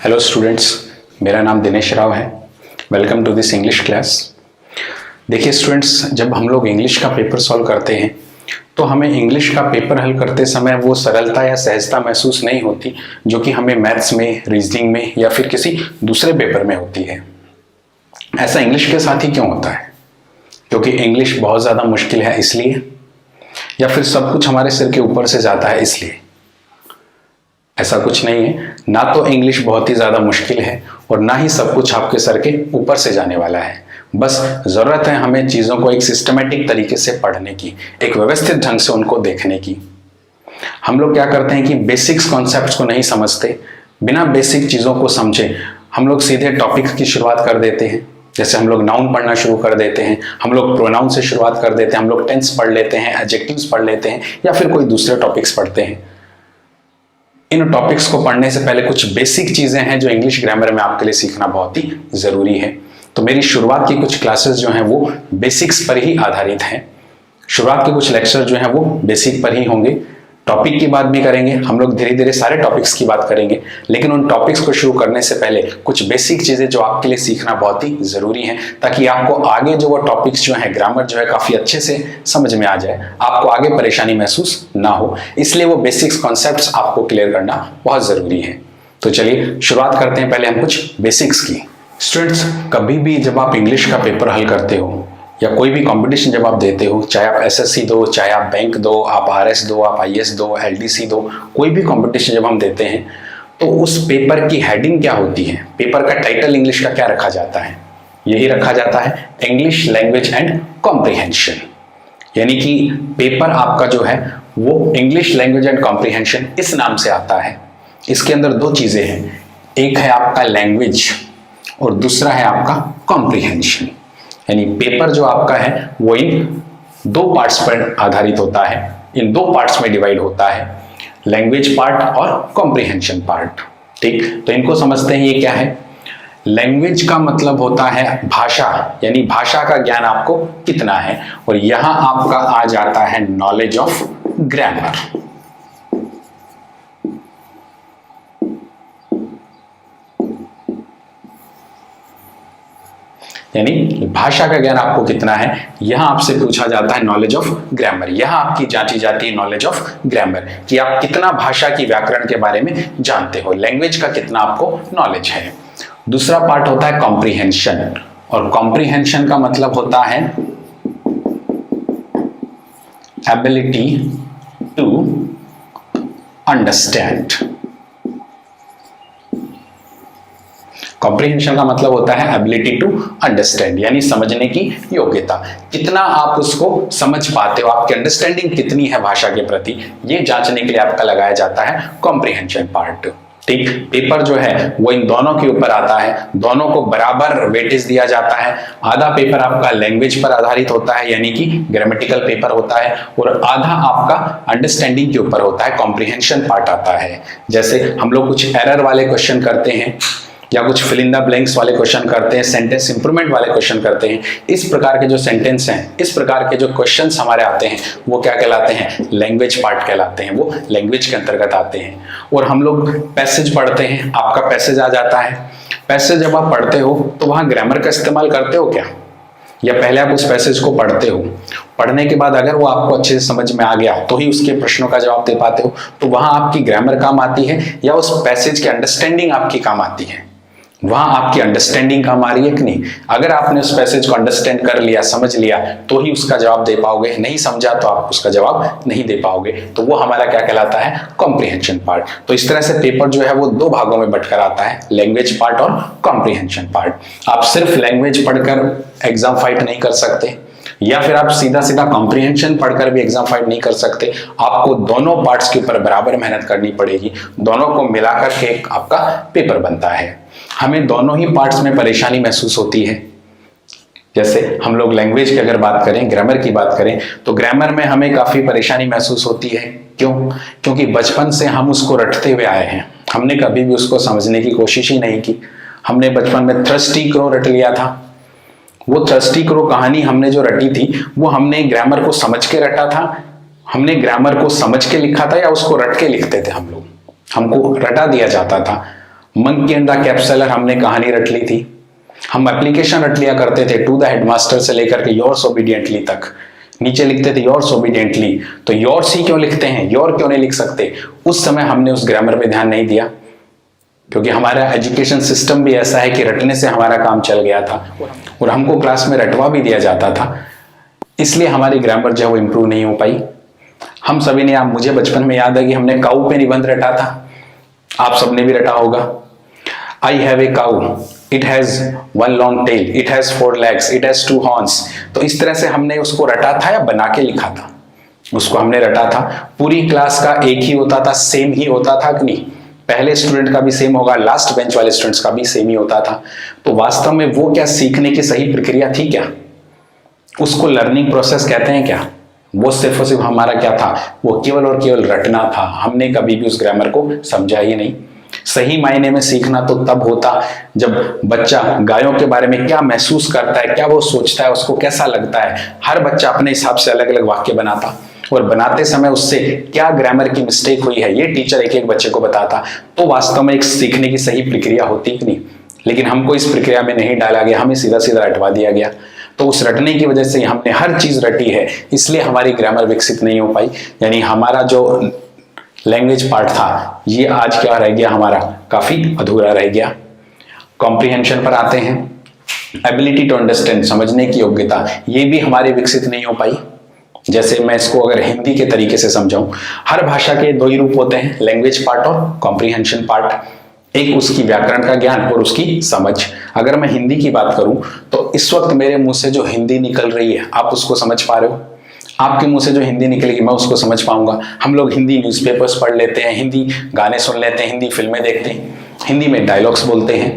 Hello students, मेरा नाम दिनेश राव है। Welcome to this English class. देखिए स्टूडेंट्स, जब हम लोग इंग्लिश का पेपर सॉल्व करते हैं तो हमें इंग्लिश का पेपर हल करते समय वो सरलता या सहजता महसूस नहीं होती जो कि हमें मैथ्स में, रीजनिंग में या फिर किसी दूसरे पेपर में होती है। ऐसा इंग्लिश के साथ ही क्यों होता है? क्योंकि इंग्लिश बहुत ज़्यादा मुश्किल है इसलिए, या फिर सब कुछ हमारे सिर के ऊपर से जाता है इसलिए? ऐसा कुछ नहीं है। ना तो इंग्लिश बहुत ही ज़्यादा मुश्किल है और ना ही सब कुछ आपके सर के ऊपर से जाने वाला है। बस ज़रूरत है हमें चीज़ों को एक सिस्टमेटिक तरीके से पढ़ने की, एक व्यवस्थित ढंग से उनको देखने की। हम लोग क्या करते हैं कि बेसिक्स कॉन्सेप्ट्स को नहीं समझते, बिना बेसिक चीज़ों को समझे हम लोग सीधे टॉपिक की शुरुआत कर देते हैं। जैसे हम लोग नाउन पढ़ना शुरू कर देते हैं, हम लोग प्रोनाउन से शुरुआत कर देते हैं, हम लोग टेंस पढ़ लेते हैं, एडजेक्टिव्स पढ़ लेते हैं या फिर कोई दूसरे टॉपिक्स पढ़ते हैं। इन टॉपिक्स को पढ़ने से पहले कुछ बेसिक चीजें हैं जो इंग्लिश ग्रामर में आपके लिए सीखना बहुत ही जरूरी है। तो मेरी शुरुआत की कुछ क्लासेस जो हैं वो बेसिक्स पर ही आधारित हैं। शुरुआत के कुछ लेक्चर जो हैं वो बेसिक पर ही होंगे। टॉपिक की बात भी करेंगे, हम लोग धीरे धीरे सारे टॉपिक्स की बात करेंगे, लेकिन उन टॉपिक्स को शुरू करने से पहले कुछ बेसिक चीजें जो आपके लिए सीखना बहुत ही जरूरी है, ताकि आपको आगे जो वो टॉपिक्स जो है, ग्रामर जो है काफी अच्छे से समझ में आ जाए, आपको आगे परेशानी महसूस ना हो। इसलिए वो बेसिक्स कॉन्सेप्ट्स आपको क्लियर करना बहुत जरूरी है। तो चलिए शुरुआत करते हैं पहले हम कुछ बेसिक्स की। स्टूडेंट्स, कभी भी जब आप इंग्लिश का पेपर हल करते हो या कोई भी कंपटीशन जब आप देते हो, चाहे आप एसएससी दो, चाहे आप बैंक दो, आप आरएस दो, आप आईएएस दो, एलडीसी दो, कोई भी कंपटीशन जब हम देते हैं तो उस पेपर की हेडिंग क्या होती है, पेपर का टाइटल इंग्लिश का क्या रखा जाता है? यही रखा जाता है इंग्लिश लैंग्वेज एंड कॉम्प्रिहेंशन। यानी कि पेपर आपका जो है वो इंग्लिश लैंग्वेज एंड कॉम्प्रिहेंशन इस नाम से आता है। इसके अंदर दो चीजें हैं, एक है आपका लैंग्वेज और दूसरा है आपका कॉम्प्रिहेंशन। यानी पेपर जो आपका है वो इन दो पार्ट्स पर आधारित होता है, इन दो पार्ट्स में डिवाइड होता है, लैंग्वेज पार्ट और कॉम्प्रिहेंशन पार्ट। ठीक, तो इनको समझते हैं। ये क्या है? लैंग्वेज का मतलब होता है भाषा, यानी भाषा का ज्ञान आपको कितना है, और यहां आपका आ जाता है नॉलेज ऑफ ग्रामर। यानी भाषा का ज्ञान आपको कितना है, यहां आपसे पूछा जाता है नॉलेज ऑफ ग्रामर। यहां आपकी जांची जाती है नॉलेज ऑफ ग्रामर कि आप कितना भाषा की व्याकरण के बारे में जानते हो, लैंग्वेज का कितना आपको नॉलेज है। दूसरा पार्ट होता है कॉम्प्रिहेंशन, और कॉम्प्रिहेंशन का मतलब होता है एबिलिटी टू अंडरस्टैंड। कॉम्प्रिहेंशन का मतलब होता है एबिलिटी टू अंडरस्टैंड, यानी समझने की योग्यता, कितना आप उसको समझ पाते हो, आपकी अंडरस्टैंडिंग कितनी है भाषा के प्रति, ये जांचने के लिए आपका लगाया जाता है कॉम्प्रिहेंशन पार्ट। ठीक, पेपर जो है वो इन दोनों के ऊपर आता है, दोनों को बराबर वेटेज दिया जाता है। आधा पेपर आपका लैंग्वेज पर आधारित होता है, यानी कि ग्रामेटिकल पेपर होता है, और आधा आपका अंडरस्टैंडिंग के ऊपर होता है, कॉम्प्रिहेंशन पार्ट आता है। जैसे हम लोग कुछ एरर वाले क्वेश्चन करते हैं या कुछ फिल इन द ब्लैंक्स वाले क्वेश्चन करते हैं, सेंटेंस इंप्रूवमेंट वाले क्वेश्चन करते हैं। इस प्रकार के जो सेंटेंस हैं, इस प्रकार के जो क्वेश्चंस हमारे आते हैं वो क्या कहलाते हैं? लैंग्वेज पार्ट कहलाते हैं, वो लैंग्वेज के अंतर्गत आते हैं। और हम लोग पैसेज पढ़ते हैं, आपका पैसेज आ जाता है। पैसेज जब आप पढ़ते हो तो वहां ग्रामर का इस्तेमाल करते हो क्या, या पहले आप उस पैसेज को पढ़ते हो, पढ़ने के बाद अगर वो आपको अच्छे से समझ में आ गया तो ही उसके प्रश्नों का जवाब दे पाते हो? तो वहां आपकी ग्रामर काम आती है या उस पैसेज की अंडरस्टैंडिंग आपकी काम आती है? वहां आपकी अंडरस्टैंडिंग काम आ रही है कि नहीं? अगर आपने उस पैसेज को अंडरस्टैंड कर लिया, समझ लिया, तो ही उसका जवाब दे पाओगे, नहीं समझा तो आप उसका जवाब नहीं दे पाओगे। तो वो हमारा क्या कहलाता है? Comprehension part. तो इस तरह से पेपर जो है वो दो भागों में बंटकर आता है, लैंग्वेज पार्ट और कॉम्प्रिहेंशन पार्ट। आप सिर्फ लैंग्वेज पढ़कर एग्जाम फाइट नहीं कर सकते, या फिर आप सीधा सीधा कॉम्प्रिहेंशन पढ़कर भी एग्जाम फाइट नहीं कर सकते। आपको दोनों पार्ट्स के ऊपर बराबर मेहनत करनी पड़ेगी, दोनों को मिलाकर के एक आपका पेपर बनता है। हमें दोनों ही पार्ट्स में परेशानी महसूस होती है। जैसे हम लोग लैंग्वेज की अगर बात करें, ग्रामर की बात करें, तो ग्रामर में हमें काफी परेशानी महसूस होती है। क्यों? क्योंकि बचपन से हम उसको रटते हुए आए हैं, हमने कभी भी उसको समझने की कोशिश ही नहीं की। हमने बचपन में थर्स्टी क्रो रट लिया था। वो थर्स्टी क्रो कहानी हमने जो रटी थी वो हमने ग्रामर को समझ के रटा था, हमने ग्रामर को समझ के लिखा था, या उसको रट के लिखते थे हम लोग, हमको रटा दिया जाता था। मंकी एंड द कैप्सुलर हमने कहानी रट ली थी। हम एप्लीकेशन रट लिया करते थे टू द हेडमास्टर से लेकर के योर्स ओबीडियंटली तक, नीचे लिखते थे योर्स ओबीडियंटली, तो योर्स ही क्यों लिखते हैं, योर क्यों नहीं लिख सकते। उस समय हमने उस ग्रामर पे ध्यान नहीं दिया, क्योंकि हमारा एजुकेशन सिस्टम भी ऐसा है कि रटने से हमारा काम चल गया था और हमको क्लास में रटवा भी दिया जाता था, इसलिए हमारी ग्रामर जो है वो इम्प्रूव नहीं हो पाई। हम सभी ने, मुझे बचपन में याद है कि हमने काऊ पे निबंध रटा था, आप सबने भी रटा होगा। I have a cow, it has one long tail, it has 4 legs, it has 2 horns। तो इस तरह से हमने उसको रटा था या बना के लिखा था, उसको हमने रटा था। पूरी क्लास का एक ही होता था, सेम ही होता था कि नहीं, पहले स्टूडेंट का भी सेम होगा, लास्ट बेंच वाले स्टूडेंट्स का भी सेम ही होता था। तो वास्तव में वो क्या सीखने की सही प्रक्रिया थी क्या, उसको लर्निंग प्रोसेस कहते हैं क्या? वो सिर्फ और सिर्फ हमारा क्या था, वो केवल और केवल रटना था। हमने कभी भी उस ग्रामर को समझा ही नहीं। सही मायने में सीखना तो तब होता जब बच्चा गायों के बारे में क्या महसूस करता है, क्या वो सोचता है, उसको कैसा लगता है। हर बच्चा अपने हिसाब से अलग अलग वाक्य बनाता और बनाते समय उससे क्या ग्रामर की मिस्टेक हुई है ये टीचर एक एक बच्चे को बताता, तो वास्तव में एक सीखने की सही प्रक्रिया होती कि नहीं। लेकिन हमको इस प्रक्रिया में नहीं डाला गया, हमें सीधा सीधा रटवा दिया गया। तो उस रटने की वजह से हमने हर चीज रटी है, इसलिए हमारी ग्रामर विकसित नहीं हो पाई। यानी हमारा जो लैंग्वेज पार्ट था ये आज क्या रह गया, हमारा काफी अधूरा रह गया। कॉम्प्रिहेंशन पर आते हैं, एबिलिटी टू अंडरस्टैंड, समझने की योग्यता, ये भी हमारी विकसित नहीं हो पाई। जैसे मैं इसको अगर हिंदी के तरीके से समझाऊं, हर भाषा के 2 ही रूप होते हैं, लैंग्वेज पार्ट और कॉम्प्रिहेंशन पार्ट। एक उसकी व्याकरण का ज्ञान और उसकी समझ। अगर मैं हिंदी की बात करूं तो इस वक्त मेरे मुंह से जो हिंदी निकल रही है आप उसको समझ पा रहे हो, आपके मुंह से जो हिंदी निकलेगी मैं उसको समझ पाऊंगा। हम लोग हिंदी न्यूज़पेपर्स पढ़ लेते हैं, हिंदी गाने सुन लेते हैं, हिंदी फिल्में देखते हैं, हिंदी में डायलॉग्स बोलते हैं,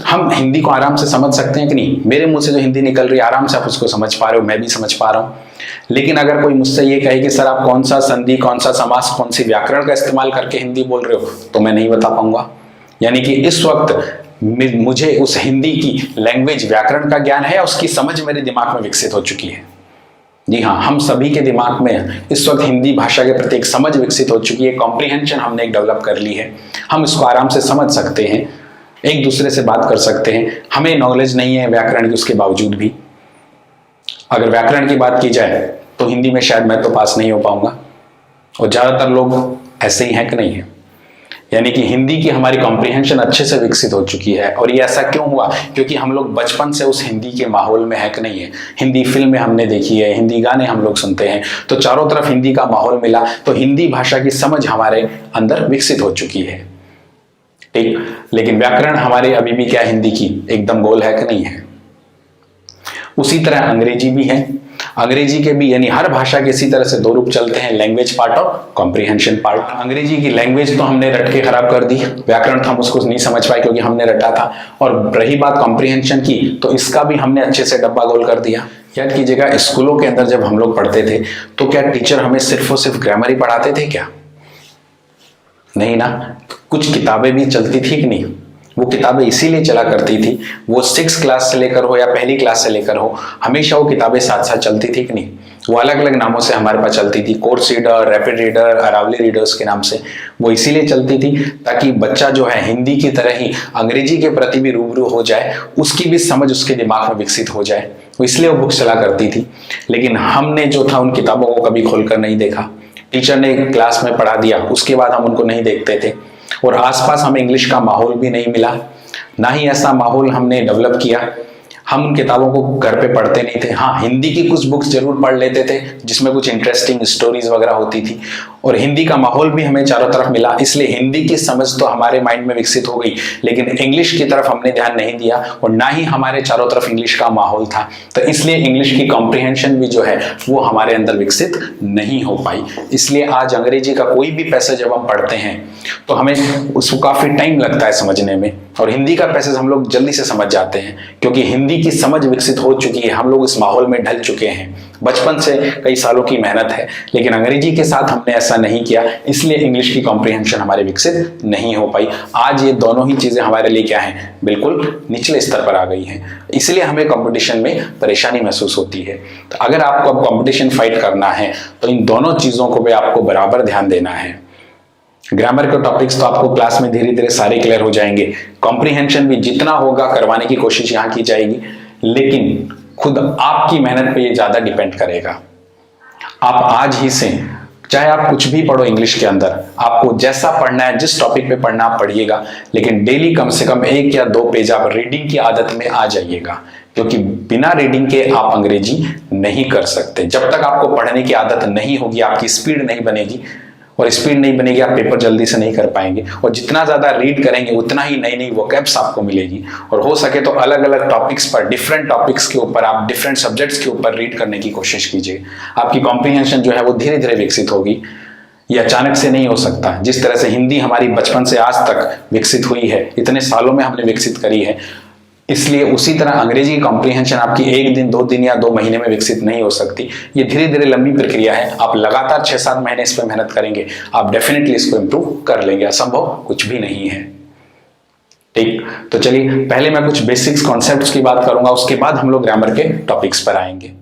हम हिंदी को आराम से समझ सकते हैं कि नहीं। मेरे मुंह से जो हिंदी निकल रही है आराम से आप उसको समझ पा रहे हो, मैं भी समझ पा रहा हूं। लेकिन अगर कोई मुझसे ये कहे कि सर आप कौन सा संधि, कौन सा समास, कौन सी व्याकरण का इस्तेमाल करके हिंदी बोल रहे हो, तो मैं नहीं बता पाऊंगा। यानी कि इस वक्त मुझे उस हिंदी की लैंग्वेज व्याकरण का ज्ञान है या उसकी समझ मेरे दिमाग में विकसित हो चुकी है। जी हाँ, हम सभी के दिमाग में इस वक्त हिंदी भाषा के प्रति एक समझ विकसित हो चुकी है, कॉम्प्रिहेंशन हमने एक डेवलप कर ली है। हम इसको आराम से समझ सकते हैं, एक दूसरे से बात कर सकते हैं। हमें नॉलेज नहीं है व्याकरण की, उसके बावजूद भी अगर व्याकरण की बात की जाए तो हिंदी में शायद मैं तो पास नहीं हो पाऊंगा, और ज्यादातर लोग ऐसे ही हैं कि नहीं है। यानी कि हिंदी की हमारी कॉम्प्रिहेंशन अच्छे से विकसित हो चुकी है। और ये ऐसा क्यों हुआ, क्योंकि हम लोग बचपन से उस हिंदी के माहौल में है कि नहीं है। हिंदी फिल्में हमने देखी है, हिंदी गाने हम लोग सुनते हैं, तो चारों तरफ हिंदी का माहौल मिला, तो हिंदी भाषा की समझ हमारे अंदर विकसित हो चुकी है। ठीक, लेकिन व्याकरण हमारे अभी भी क्या, हिंदी की एकदम गोल है कि नहीं है। उसी तरह अंग्रेजी भी है। अंग्रेजी के भी, यानी हर भाषा के इसी तरह से 2 रूप चलते हैं, लैंग्वेज पार्ट और कॉम्प्रिहेंशन पार्ट। अंग्रेजी की लैंग्वेज तो हमने रट के खराब कर दी, व्याकरण तो हम उसको नहीं समझ पाए क्योंकि हमने रटा था। और रही बात कॉम्प्रिहेंशन की, तो इसका भी हमने अच्छे से डब्बा गोल कर दिया। याद कीजिएगा, स्कूलों के अंदर जब हम लोग पढ़ते थे तो क्या टीचर हमें सिर्फ और सिर्फ ग्रामर ही पढ़ाते थे क्या? नहीं ना, कुछ किताबें भी चलती थी कि नहीं। वो किताबें इसीलिए चला करती थी, वो 6th क्लास से लेकर हो या पहली क्लास से लेकर हो, हमेशा वो किताबें साथ साथ चलती थी कि नहीं। वो अलग अलग नामों से हमारे पास चलती थी, course reader, rapid reader, Aravalli readers के नाम से। वो इसीलिए चलती थी ताकि बच्चा जो है हिंदी की तरह ही अंग्रेजी के प्रति भी रूबरू हो जाए, उसकी भी समझ उसके दिमाग में विकसित हो जाए। इसलिए वो बुक्स चला करती थी। लेकिन हमने जो था उन किताबों को कभी खोलकर नहीं देखा। टीचर ने क्लास में पढ़ा दिया, उसके बाद हम उनको नहीं देखते थे। और आसपास हमें इंग्लिश का माहौल भी नहीं मिला, ना ही ऐसा माहौल हमने डेवलप किया। हम उन किताबों को घर पे पढ़ते नहीं थे। हाँ, हिंदी की कुछ बुक्स जरूर पढ़ लेते थे जिसमें कुछ इंटरेस्टिंग स्टोरीज वगैरह होती थी, और हिंदी का माहौल भी हमें चारों तरफ मिला, इसलिए हिंदी की समझ तो हमारे माइंड में विकसित हो गई। लेकिन इंग्लिश की तरफ हमने ध्यान नहीं दिया और ना ही हमारे चारों तरफ इंग्लिश का माहौल था, तो इसलिए इंग्लिश की कॉम्प्रिहेंशन भी जो है वो हमारे अंदर विकसित नहीं हो पाई। इसलिए आज अंग्रेजी का कोई भी पैसेज जब हम पढ़ते हैं तो हमें उसको काफी टाइम लगता है समझने में, और हिंदी का पैसेज हम लोग जल्दी से समझ जाते हैं क्योंकि हिंदी की समझ विकसित हो चुकी है। हम लोग इस माहौल में ढल चुके हैं, बचपन से कई सालों की मेहनत है। लेकिन अंग्रेजी के साथ हमने ऐसा नहीं किया, इसलिए इंग्लिश की कॉम्प्रिहेंशन हमारे विकसित नहीं हो पाई। आज ये दोनों ही चीजें हमारे लिए क्या हैं, बिल्कुल निचले स्तर पर आ गई हैं, इसलिए हमें कंपटीशन में परेशानी महसूस होती है। तो अगर आपको अब कंपटीशन फाइट करना है तो इन दोनों चीजों को भी आपको बराबर ध्यान देना है। ग्रामर के टॉपिक्स तो आपको क्लास में धीरे धीरे सारे क्लियर हो जाएंगे। कॉम्प्रिहेंशन भी जितना होगा करवाने की कोशिश यहाँ की जाएगी, लेकिन खुद आपकी मेहनत पे ये ज्यादा डिपेंड करेगा। आप आज ही से, चाहे आप कुछ भी पढ़ो इंग्लिश के अंदर, आपको जैसा पढ़ना है, जिस टॉपिक पे पढ़ना आप पढ़िएगा, लेकिन डेली कम से कम 1 या 2 पेज आप रीडिंग की आदत में आ जाइएगा, क्योंकि बिना रीडिंग के आप अंग्रेजी नहीं कर सकते। जब तक आपको पढ़ने की आदत नहीं होगी, आपकी स्पीड नहीं बनेगी, और स्पीड नहीं बनेगी, आप पेपर जल्दी से नहीं कर पाएंगे। और जितना ज्यादा रीड करेंगे उतना ही नई नई वोकैब्स आपको मिलेगी। और हो सके तो अलग अलग टॉपिक्स पर, डिफरेंट टॉपिक्स के ऊपर, आप डिफरेंट सब्जेक्ट्स के ऊपर रीड करने की कोशिश कीजिए। आपकी कॉम्प्रिहेंशन जो है वो धीरे धीरे विकसित होगी, ये अचानक से नहीं हो सकता। जिस तरह से हिंदी हमारी बचपन से आज तक विकसित हुई है, इतने सालों में हमने विकसित करी है, इसलिए उसी तरह अंग्रेजी की कॉम्प्रिहेंशन आपकी 1 दिन, 2 दिन या 2 महीने में विकसित नहीं हो सकती। ये धीरे धीरे लंबी प्रक्रिया है। आप लगातार 6-7 महीने इस पर मेहनत करेंगे, आप डेफिनेटली इसको इंप्रूव कर लेंगे। असंभव कुछ भी नहीं है। ठीक, तो चलिए पहले मैं कुछ बेसिक्स कॉन्सेप्ट्स की बात करूंगा, उसके बाद हम लोग ग्रामर के टॉपिक्स पर आएंगे।